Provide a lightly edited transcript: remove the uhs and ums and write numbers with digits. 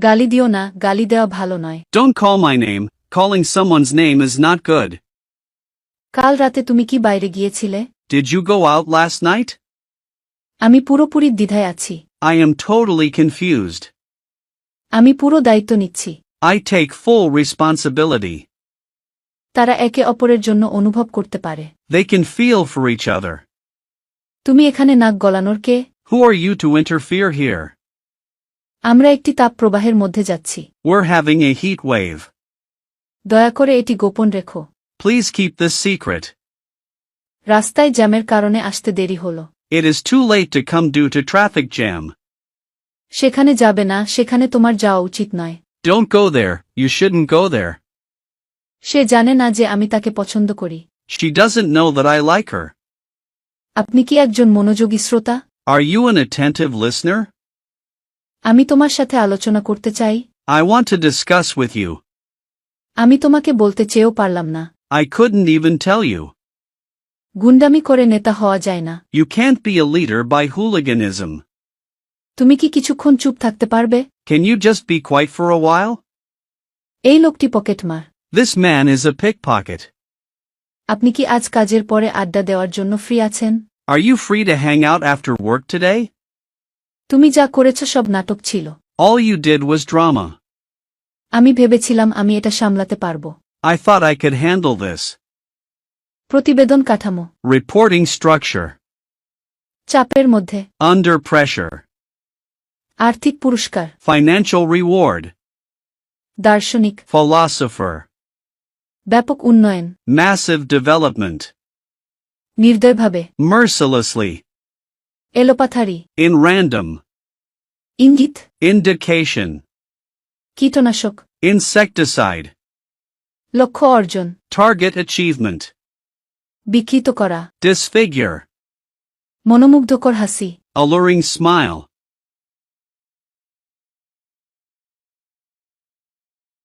গালি দিও না, গালি দেওয়া ভালো নয়। Don't call my name. Calling someone's name is not good. কাল রাতে তুমি কি বাইরে গিয়েছিলে? Did you go out last night? আমি পুরোপুরি দ্বিধায় আছি। I am totally confused. আমি পুরো দায়িত্ব নিচ্ছি। I take full responsibility. তারা একে অপরের জন্য অনুভব করতে পারে। They can feel for each other. তুমি এখানে নাক গলানোর কে? Who are you to interfere here? আমরা একটি তাপ প্রবাহের মধ্যে যাচ্ছি। We're having a heat wave. দয়া করে এটি গোপন রেখো। Please keep this secret. রাস্তায় জ্যামের কারণে আসতে দেরি হলো। It is too late to come due to traffic jam. সেখানে যাবে না, সেখানে তোমার যাওয়া উচিত নয়। Don't go there, you shouldn't go there. সে জানে না যে আমি তাকে পছন্দ করি। She doesn't know that I like her. আপনি কি একজন মনোযোগী শ্রোতা? Are you an attentive listener? আমি তোমার সাথে আলোচনা করতে চাই। I want to discuss with you. আমি তোমাকে বলতে চেয়েও পারলাম না। I couldn't even tell you. গুন্ডামি করে নেতা হওয়া যায় না। You can't be a leader by hooliganism. তুমি কি কিছুক্ষণ চুপ থাকতে পারবে? Can you just be quiet for a while? এই লোকটি পকেটমার। This man is a pickpocket. আপনি কি আজ কাজের পরে আড্ডা দেওয়ার জন্য ফ্রি আছেন? Are you free to hang out after work today? তুমি যা করেছ সব নাটক ছিল। All you did was drama. আমি ভেবেছিলাম আমি এটা সামলাতে পারব। I thought I could handle this. প্রতিবেদন কাঠামো। Reporting structure. চাপের মধ্যে। Under pressure. আর্থিক পুরস্কার। Financial reward. দার্শনিক। Philosopher. ব্যাপক উন্নয়ন। Massive development. নির্দয়ভাবে। Mercilessly. এলোপাথারি। In random. ইঙ্গিত। Indication. কীটনাশক। Insecticide. লক্ষ্য অর্জন। Target achievement. বিকৃত করা। Disfigure. মনোমুগ্ধকর হাসি। Alluring smile.